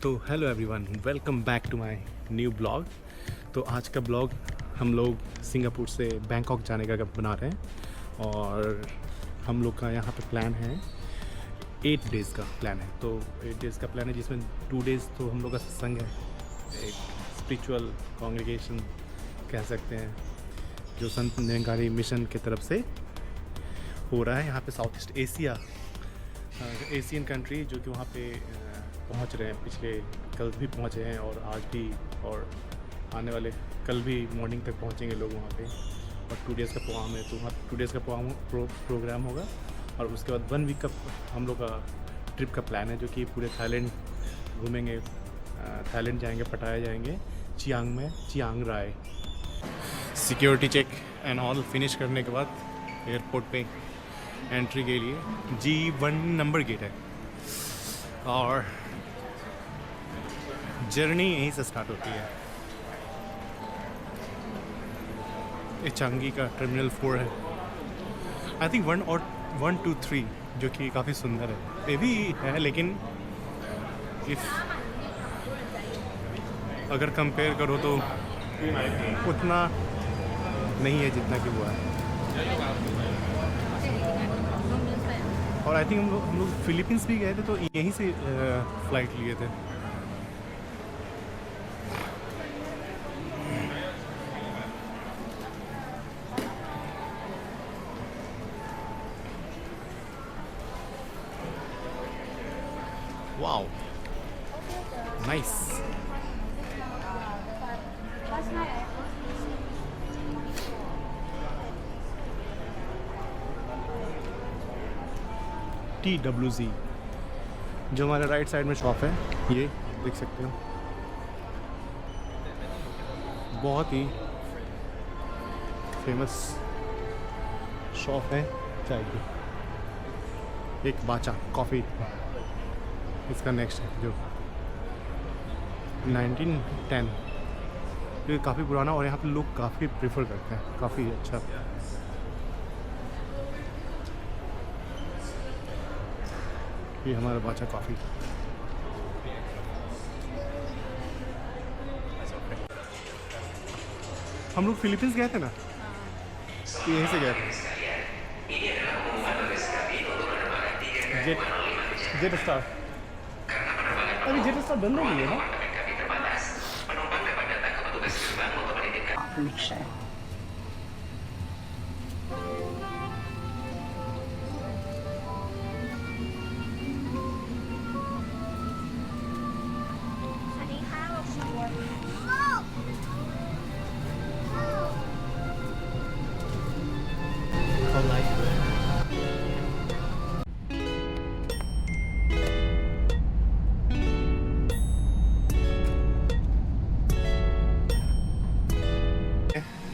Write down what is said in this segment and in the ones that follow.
तो hello everyone, welcome back to my new blog. तो आज का ब्लॉग हम लोग सिंगापुर से बैंकॉक जाने का बना रहे हैं और हम लोग का यहाँ पे प्लान है 8 डेज़ का प्लान है। तो 8 डेज़ का प्लान है जिसमें 2 डेज़ तो हम लोग का सत्संग है, एक स्पिरिचुअल कॉन्ग्रीगेशन कह सकते हैं जो संत निरंकारी मिशन की तरफ से हो रहा है यहाँ पे south east Asia Asian country, जो कि वहाँ पे पहुँच रहे हैं। पिछले कल भी पहुँचे हैं और आज भी, और आने वाले कल भी मॉर्निंग तक पहुँचेंगे लोग वहाँ पे। और 2 डेज़ का प्रोग्राम है, तो वहाँ 2 डेज़ का प्रोग्राम होगा और उसके बाद 1 वीक का हम लोग का ट्रिप का प्लान है, जो कि पूरे थाईलैंड घूमेंगे। थाईलैंड जाएंगे, पटाया जाएंगे, Chiang Mai Chiang Rai. Security check and all finish करने के बाद एयरपोर्ट पे एंट्री के लिए G1 नंबर गेट है और जर्नी यहीं से स्टार्ट होती है। ये चांगी का टर्मिनल 4 है, आई थिंक 1 2 3, जो कि काफ़ी सुंदर है। ये भी है, लेकिन इफ अगर कंपेयर करो तो उतना नहीं है जितना कि वो है। और आई थिंक हम लोग फिलीपींस भी गए थे, तो यहीं से फ्लाइट लिए थे। Wow, nice. TWZ, जो हमारे राइट साइड में शॉप है, ये देख सकते हो। बहुत ही फेमस शॉप है चाय की। एक बाचा कॉफ़ी इसका नेक्स्ट है, जो 1910, ये काफ़ी पुराना और यहाँ पे लोग काफ़ी प्रेफर करते हैं, काफ़ी अच्छा। ये हमारा बाचा कॉफ़ी। हम लोग फिलीपींस गए थे ना, तो यहीं से गए थे। जेट स्टार, अभी जेट स्टार बंद हो गई है ना।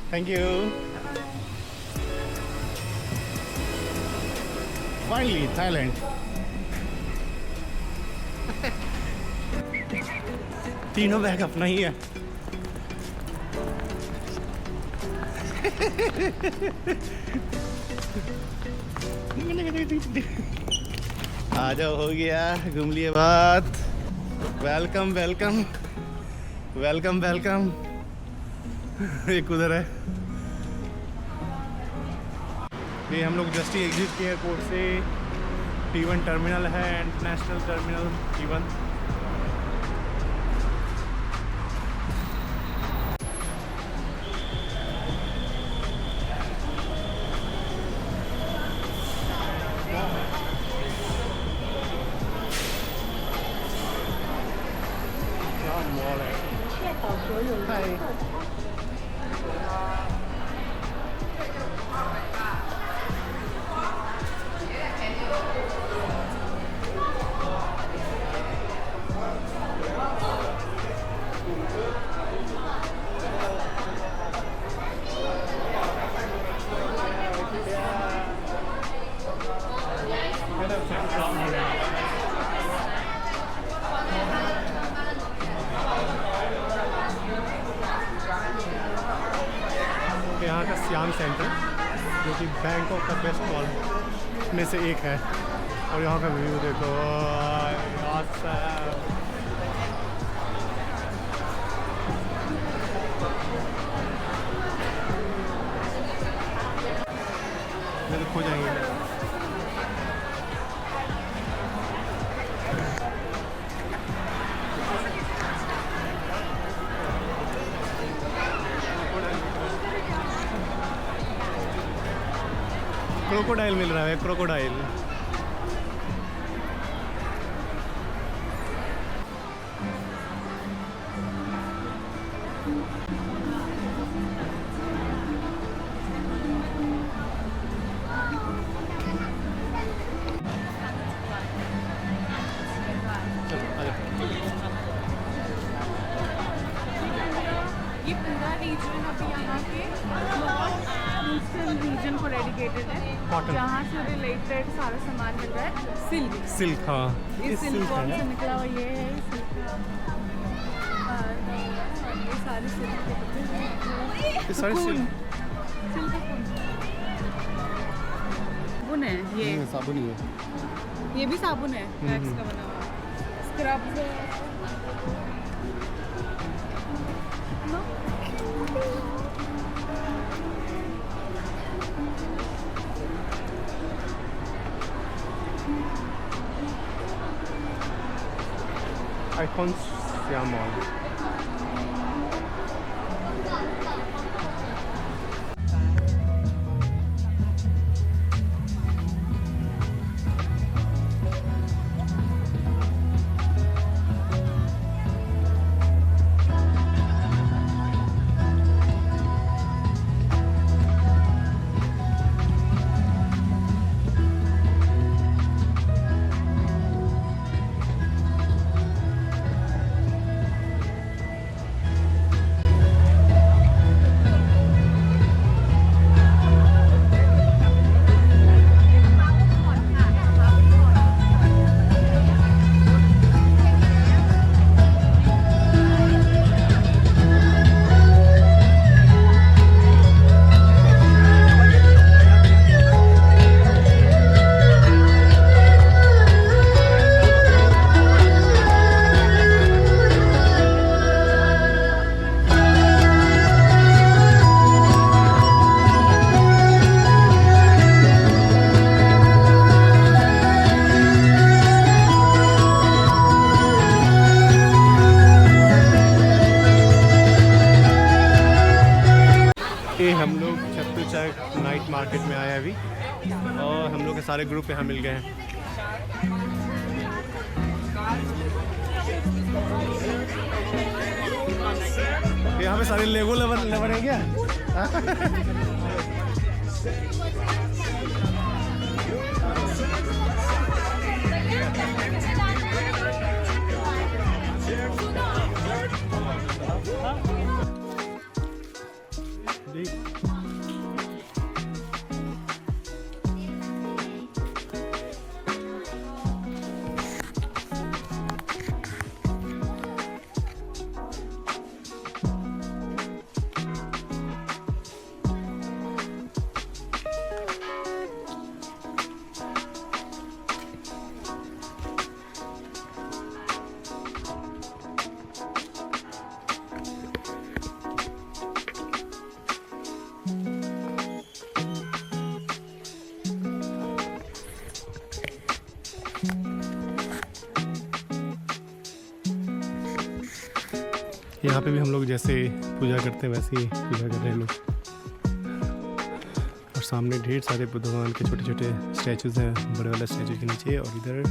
Thank you. Finally, Thailand. तीनों बैग अपना ही है। आ जाओ, हो गया, घूम लिए बात। Welcome welcome welcome welcome. एक उधर है, ये हम लोग जस्ट ही एग्जिट किए एयरपोर्ट से। T1 टर्मिनल है, इंटरनेशनल टर्मिनल T1। क्या मॉल है। हाय, यहाँ का सियाम सेंटर, जो कि बैंकॉक का बेस्ट मॉल में से एक है। और यहाँ का व्यू देखो, क्रोकोडाइल मिल रहा है, क्रोकोडाइल। ये पूरा रीजन अभी यहाँ के कोस्टल रीजन को डेडिकेटेड है, Cotton. जहाँ से रिलेटेड सारा सामान मिल रहा है। सिल्क, सिल्क, हाँ ये सिल्क सिल्क कौन है। से निकला हुआ ये है सिल्क का। और ये सारे सिल्क के पत्ते, ये सारे कोकून, सिल्क सिल्क का कोकून है ये। साबुन ही है। ये भी साबुन है वैक्स का बना हुआ। स्क्रब्स है नो? Icon Shyam mall. ये हम लोग छत्तू चौक नाइट मार्केट में आए अभी, और हम लोग के सारे ग्रुप यहाँ मिल गए हैं। यहाँ पे सारे लेगो लवर है क्या? यहाँ पे भी हम लोग जैसे पूजा करते हैं वैसे ही पूजा कर रहे हैं लोग। और सामने ढेर सारे बुद्ध भगवान के छोटे छोटे स्टैचूज हैं, बड़े वाले स्टैचू के नीचे, और इधर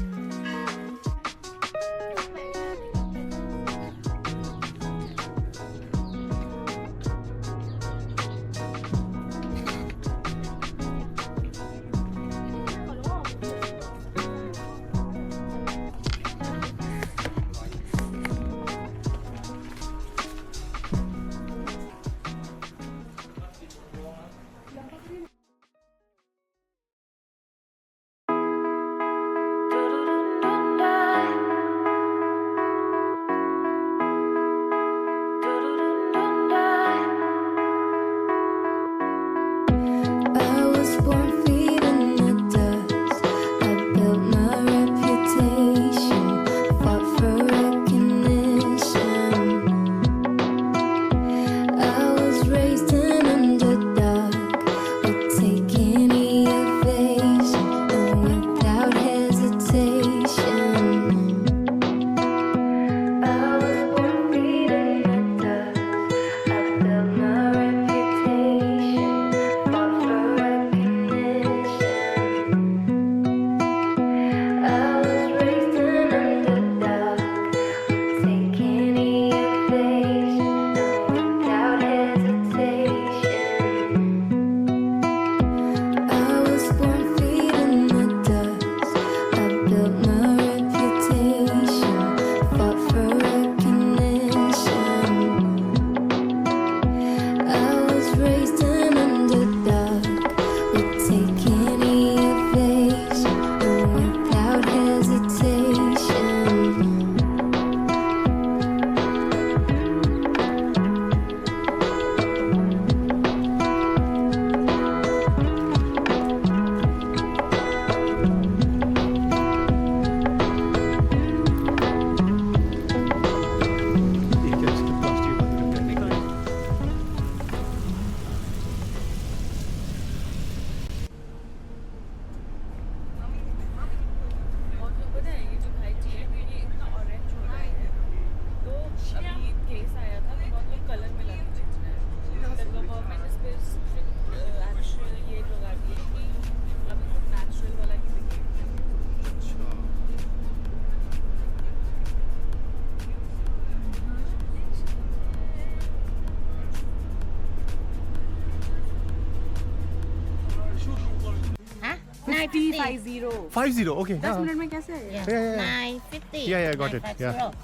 950. 50. Okay. 10 मिनट में कैसे आएगा? Yes. Yeah, yeah, 950. Yeah, got it. 950.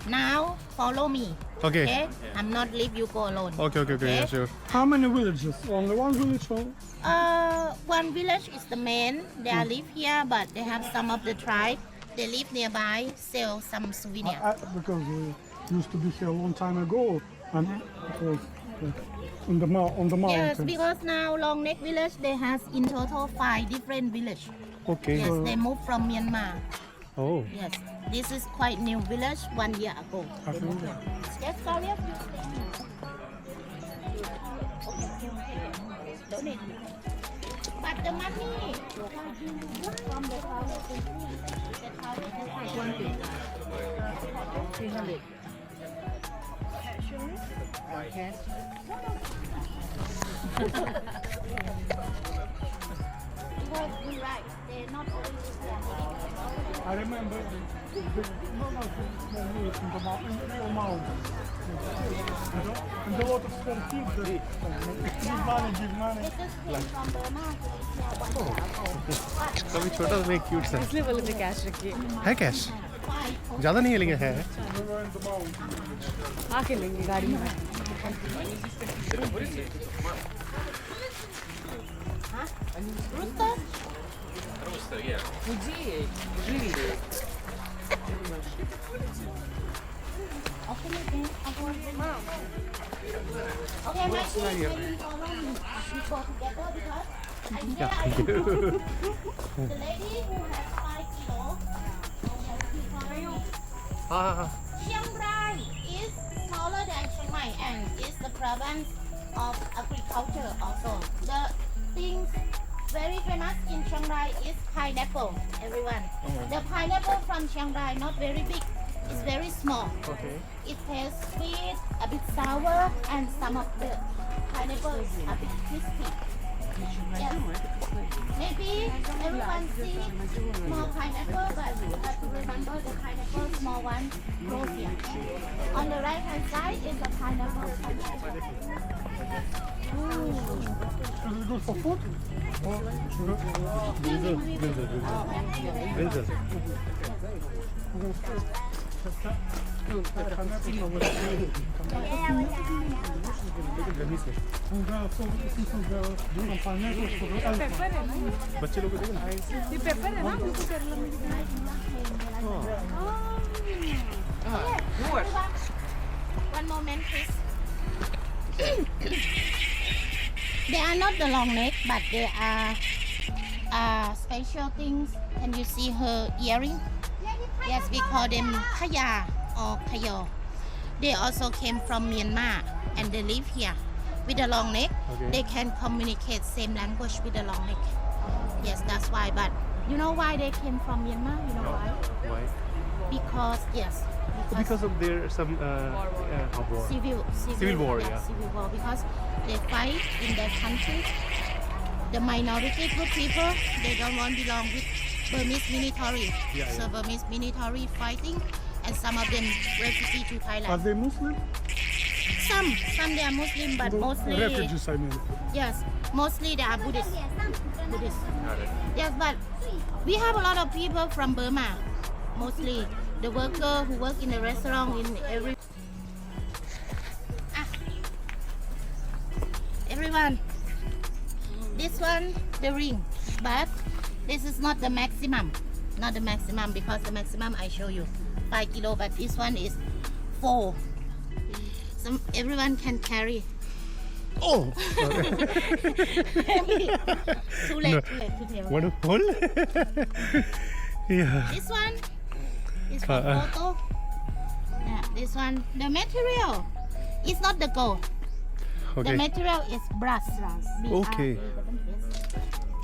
Now follow me. Okay. Okay. I'm not leave you go alone. Okay. Yeah, sure. How many villages? Only one village or? One village is the main. They are live here, but they have some of the tribe. They live nearby, sell some souvenir. Because we used to be here a long time ago, and it was on the mountain. Yes, because now Long Neck village they has in total 5 different village. Okay. Yes, they moved from Myanmar. Oh. Yes, this is quite new village 1 year ago. They moved here. Yes, sorry. Donate. But the money from the because you're right, they're not only I remember the in the mountain. And a lot of small kids that give money. They just came from Burma to live here 1 year ago. कभी छोटा सा cute सा इसलिए बोले थे cash रखिए है cash ज़्यादा नहीं है लेकिन है We were in the mountain. आके लेंगे गाड़ी में Rooster? Okay, my team, can you follow me? We go together because I say I don't know. The lady who has 5 kilos, she follow me. हाँ Chiang Rai is smaller than Chiang Mai and is the province of agriculture also. The things very famous in Chiang Rai is pineapple, everyone. The pineapple from Chiang Rai not very big, it's very small. Okay. It tastes sweet, a bit sour, and some of the pineapples are a bit crispy. Yes. Maybe everyone see small pineapple, but you have to remember the pineapple small one grows here. On the right hand side is the pineapple. Is it good for food? And there are some pineapples for the elephant. Paper है ना बच्चे लोग को देखो ना ये paper है ना बिल्कुल केरला में One moment, please. They are not the long neck, but they are special things. Can you see her earring? Yes, we call them Khaya or Khayo. They also came from Myanmar and they live here with a long neck. Okay. They can communicate same language with a long neck. Yes, that's why. But you know why they came from Myanmar? You know why? Why? Because yes, Because of their some war. civil war, yeah, yeah. civil war, because they fight in their country. The minority group people, they don't want to belong with Burmese military. Yeah, So yeah. Burmese military fighting, and some of them refugee to Are Thailand. they Muslim? Some they are Muslim, but The mostly refugees, I mean. yes, mostly they are Buddhist. Buddhist. Yes, but we have a lot of people from Burma, mostly the worker who work in the restaurant in every. Ah. Everyone, this one the ring, but this is not the maximum, because the maximum I show you 5 kilo, but this one is 4. So everyone can carry. Oh. Too late to tell. Wonderful. Yeah. This one is for photo. Yeah, this one, the material is not the gold. The Okay. material is brass. Okay.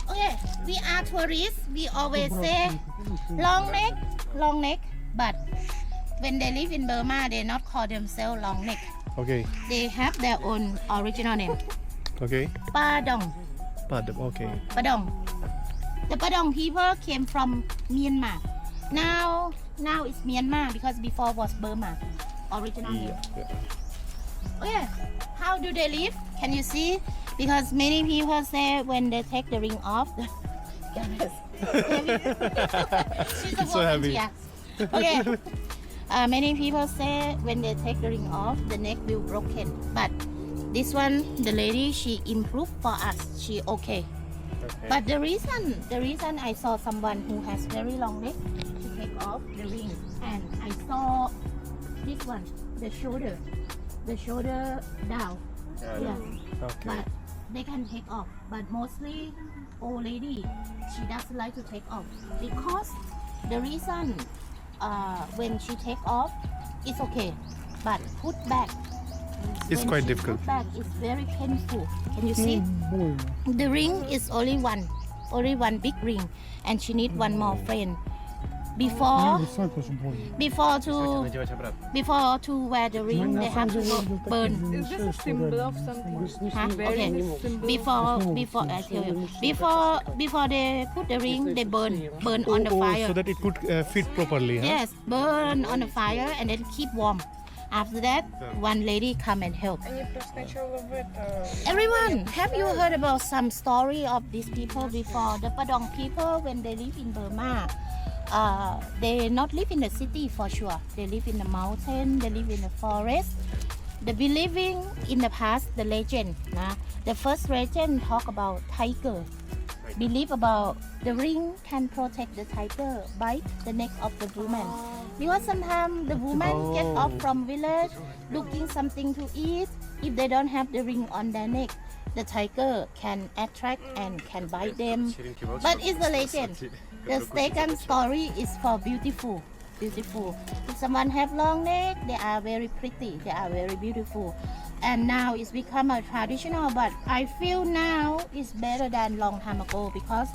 Okay, we are tourists. We always say long neck, but when they live in Burma, they not call themselves long neck. Okay. They have their own original name. Okay. Padong. Padam. Okay. Padong. The Padong people came from Myanmar. Now it's Myanmar because before was Burma. Original name. Okay, how do they live? Can you see? Because many people say when they take the ring off, She's a So heavy. volunteer. Okay. Many people say when they take the ring off, the neck will broken. But this one, the lady, she improved for us. She okay. But the reason I saw someone who has very long neck to take off the ring, and I saw this one, the shoulder down. Yeah. Okay. But they can take off. But mostly old lady, she doesn't like to take off because the reason when she take off, it's okay. But put back. It's when quite she difficult. Put back is very painful. Can you see? Boy. The ring is only one big ring, and she need one more friend. Before Надо сам тоже больно. before to wear the ring, they have to burn. Is this a symbol of something? Huh? Very Okay. symbol. Before I tell you. Before they put the ring, they burn on the Oh, fire. so that it could fit properly. Huh? Yes, burn on the fire and then keep warm. After that, one lady come and help. Everyone, have you heard about some story of these people before? The Padong people, when they live in Burma, they not live in the city for sure. They live in the mountain, they live in the forest. The believing in the past, the legend. The first legend talk about tiger. Believe about the ring can protect the tiger, bite the neck of the woman. Because sometimes the woman get off from village looking something to eat. If they don't have the ring on their neck, the tiger can attract and can bite them. But it's a legend. The second story is for beautiful. If someone have long neck, they are very pretty. They are very beautiful. And now it's become a traditional, but I feel now it's better than long time ago because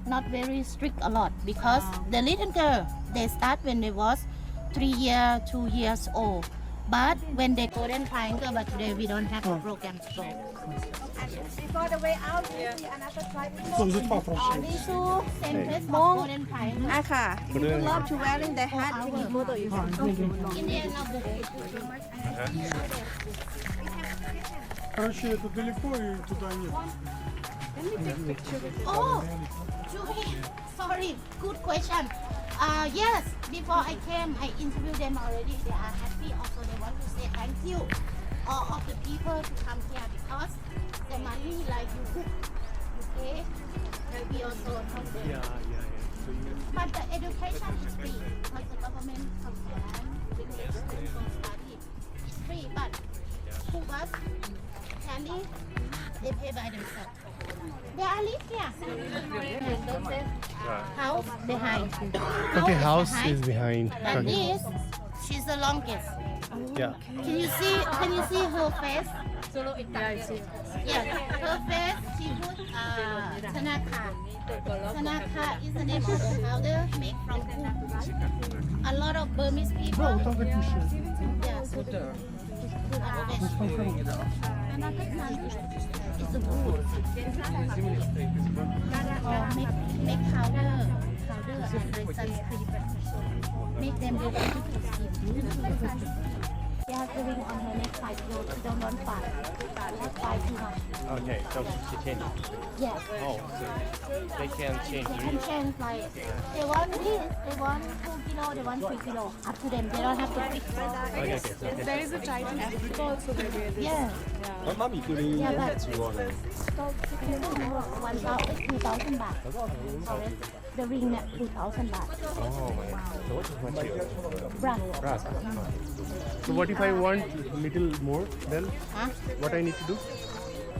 not very strict a lot. Because the little girl, they start when they was 2 years old. But when they golden triangle, but today we don't have a program to go. Before the way out, you see another tribe. Что за два прошли? These two same place but golden triangle. Aka, you would love to wearing the hat taking photo you In the end of the day. Короче, это далеко и туда нет. Oh, Julie, sorry, good question. Yes, before I came, I interviewed them already. They are happy. Also, they want to say thank you all of the people to come here because the money like you cook, okay? We also from them. But the education is free because the government from Thailand brings the students from study. It's free, but who was family, they pay by themselves. They are live here. House behind. Okay, house behind. is behind. And Okay. this, she's the longest. Yeah. Can you see her face? Yeah, her face, she put Tanaka. Tanaka is the name of the powder made from food. A lot of Burmese people. Да, вот там такие Yeah. Put it's a wood. Make powder and sunscreen. Make them beautiful to see. She has the ring on her neck 5 kilo. She don't want 5 too much. Okay, so she changed. Yes. Oh, so they can change They the can reason. change like they want this, they want 2 kilo, they want 3 kilo. Up to them. They don't have to fix. Okay, so There is a tribe in Africa also they wear this. Yeah. Yeah, but 2,000 baht. The ring at 2,000 baht. oh my God. So what is material? Brass. Brass. So what if I want little more? Then Huh? what I need to do?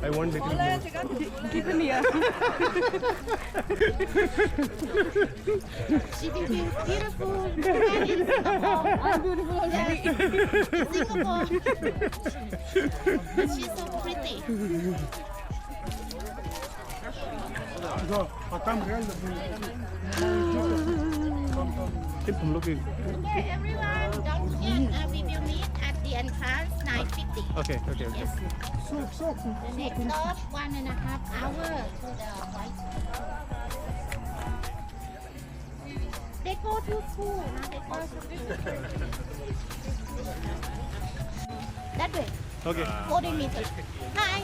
I want little more. Keep in here. She will be beautiful. And in Singapore. I'm beautiful. Yes. In Singapore. But she's so pretty. Да, а там реально было. हम लोग Okay, everyone, don't forget we will meet at the entrance 9:50. Okay. Yes. Все, The next stop 1.5 hours to the white. They go to school. They go to school. That way. Okay. 40 meters. Hi.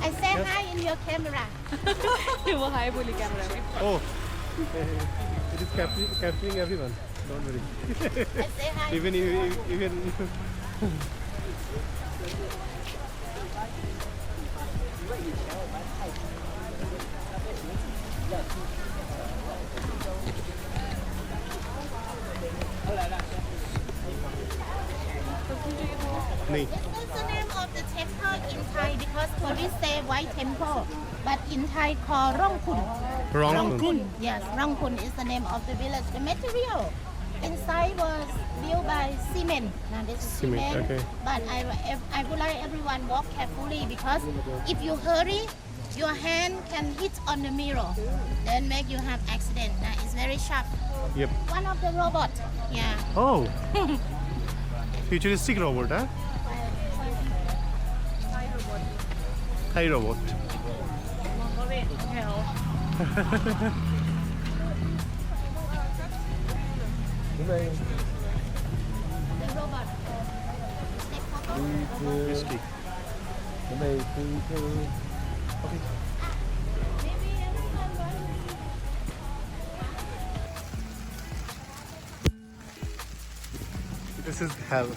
I say hi in your camera. वो हाय बोली camera में. Oh, it is capturing everyone. Don't worry. I say hi. even. नहीं. This is the name of the temple in Thai because tourists say White Temple, but in Thai called Rongkhun. Wrong. Yes, Rongkhun is the name of the village. The material inside was built by cement. Now this is Cement, cement. okay. But I would like everyone walk carefully because if you hurry, your hand can hit on the mirror, then make you have accident. Now it's very sharp. Yep. One of the robot. Yeah. Oh. Futuristic robot, huh? Thai robot. The robot. Take photo. Whiskey. Maybe everyone This is hell.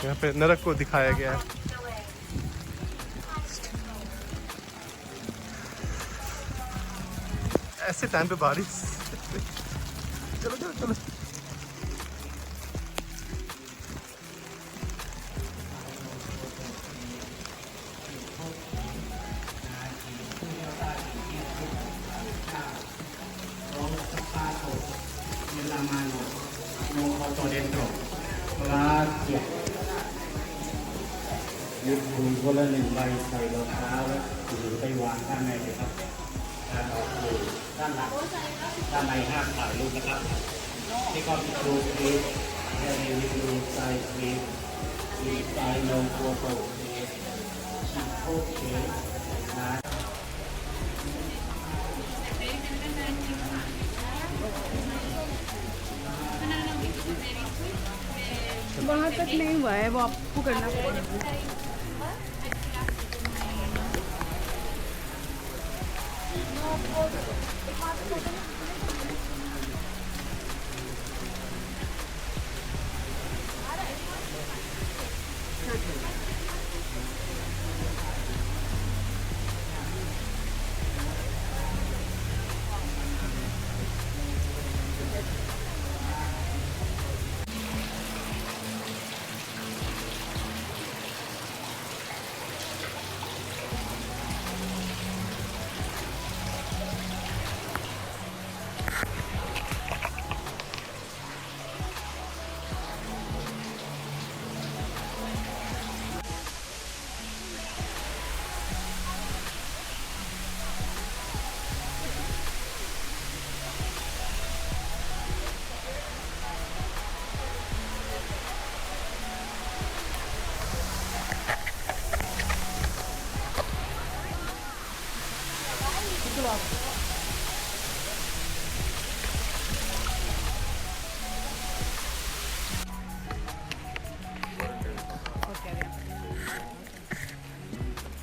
यहाँ पे नरक को दिखाया गया है. ऐसे time पे बारिश. चलो चलो चलो.ยึดถุงคนละ1 ใบใส่รองเท้าแล้วถือไปวางด้านในเลยครับการออกอยู่ด้านหลังด้านในห้ามถ่ายรูปนะครับนี่ก็มีดูคลิปแค่นี้มีดูใจคลิปมีใจลงโฟโต้คลิปโอเคนะ वहाँ तक नहीं हुआ है, वो आपको करना पड़ेगा.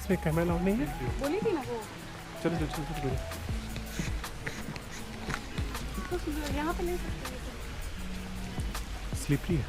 इसमें कैमरा ऑन नहीं है. बोली थी ना वो. चलो चलो चलो चलो. यहाँ पे ले सकते हैं. स्लिपरी है.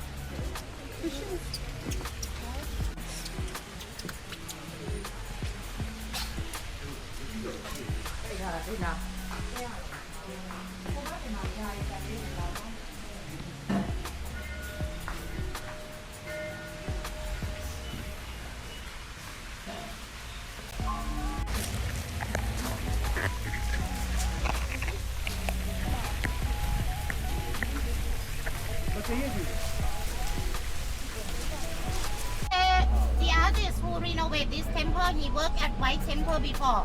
The artist who renovate this temple, he worked at White Temple before.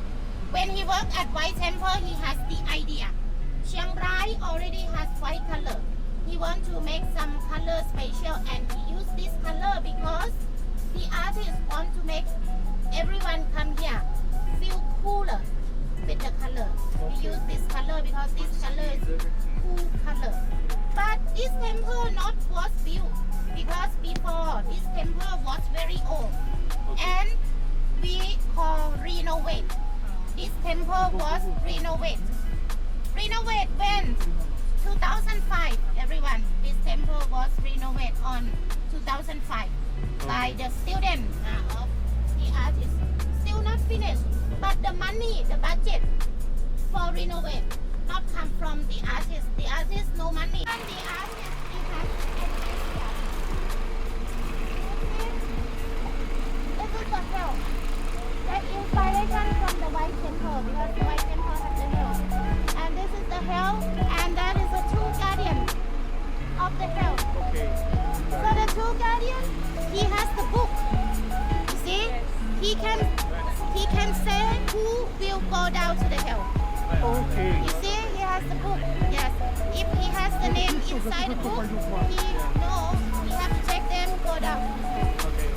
When he worked at White Temple, he has the idea. Chiang Rai already has white color. He want to make some color special, and he use this color because the artist want to make everyone come here feel cooler with the color. He use this color because this color is cool color. But this temple not was built because before this temple was very old, and we call renovate. This temple was renovate. Renovate when 2005. Everyone, this temple was renovate on 2005 by the student of the artist. Still not finished, but the money, the budget for renovate not come from the artist. The artist no money. And the artist he has an idea. This is the hell. That inspiration from the White Temple because the White Temple has the hell. And this is the hell, and that is the true guardian of the hell. Okay. So the true guardian, he has the book. You see, he can say who will go down to the hell. Okay. You see, he has the book. Yes. If he has the name inside the book, he have to check them, go down. Okay.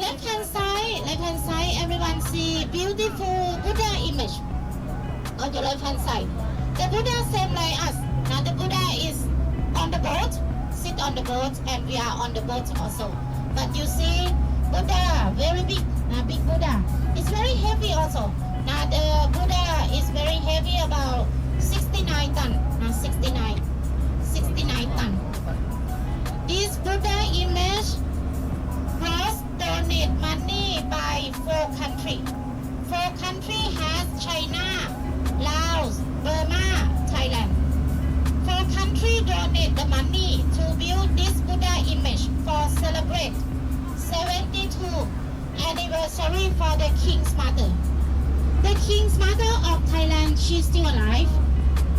left hand side, everyone see beautiful Buddha image on your left hand side. The Buddha same like us. Now the Buddha is on the boat, sit on the boat, and we are on the boat also. But you see, Buddha very big. Now big Buddha. It's very heavy also. Now the Buddha is very heavy, about 69 ton. Now 69 ton. This Buddha image was donated money by 4 countries. 4 countries has China, Laos, Burma, Thailand. 4 countries donate the money to build this Buddha image for celebrate 72 anniversary for the King's Mother. The King's Mother of Thailand, she's still alive.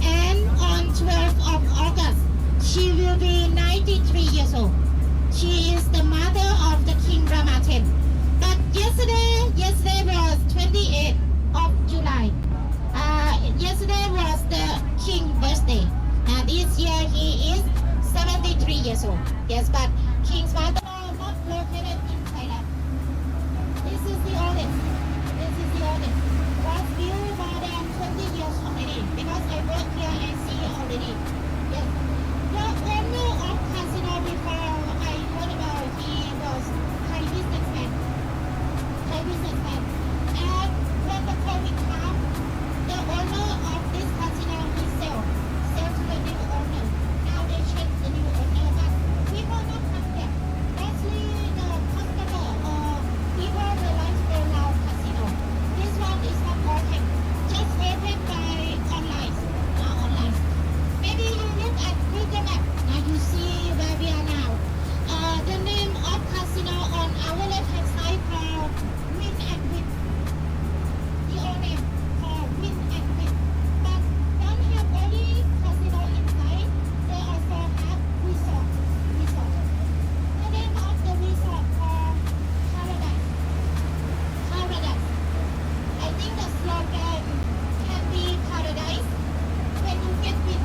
And on 12th of August, she will be 93 years old. She is the mother of the King Rama X. But yesterday was 28th of July. Yesterday was the King's birthday. And this year he is 73 years old. Yes, but King's mother not located in Thailand. This is the oldest. Was built more than 20 years already. Because I work here and see already. Yes. The owner of casino before I heard about, he was Thai businessman. And when the COVID came, the owner of this casino, he sell to the new owner. Now they change the new owner, but people not come there. Mostly the customer or people will like to go now casino. This one is not open, just open by online. Maybe you look at Google Map. Now you see where we are now. The name of casino on our left hand side called Win and Win. The old name called Win and Win. But don't have only casino inside. They also have resort. The name of the resort called Paradise. I think the slogan can be paradise when you get win.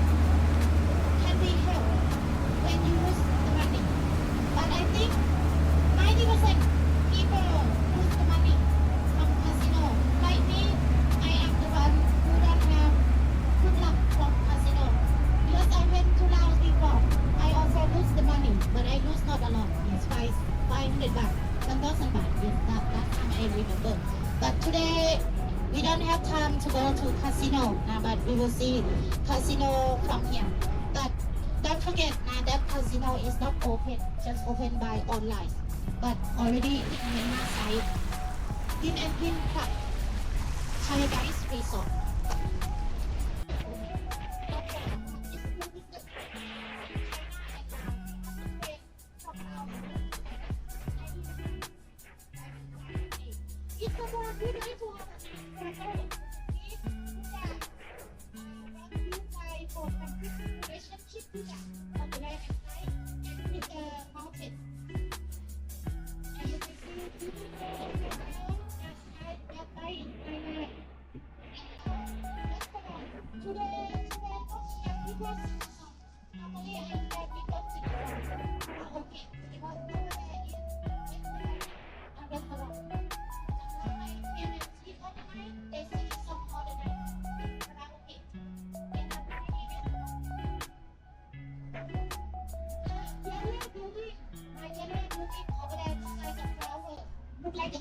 Can be hell when you lose the money. But I think 90% people lose the money from casino. Like me, I am the one who don't have good luck from casino. Because I went to Laos before, I also lose the money, but I lose not a lot. It's 500 baht, 1,000 baht. Yes, that time I remember. But today, we don't have time to go to casino. But we will see casino from here. But don't forget that casino is not open, just open by online. But already in Myanmar side, Win and Win Club, Paradise Resort. It's about beautiful relationship with on the right hand side and with the mountain. And you can see beautiful at night in Thailand. Let's go on. Today because normally I have people sitting on okay because over there is a restaurant. Yellow building over there looks like a flower. Look like a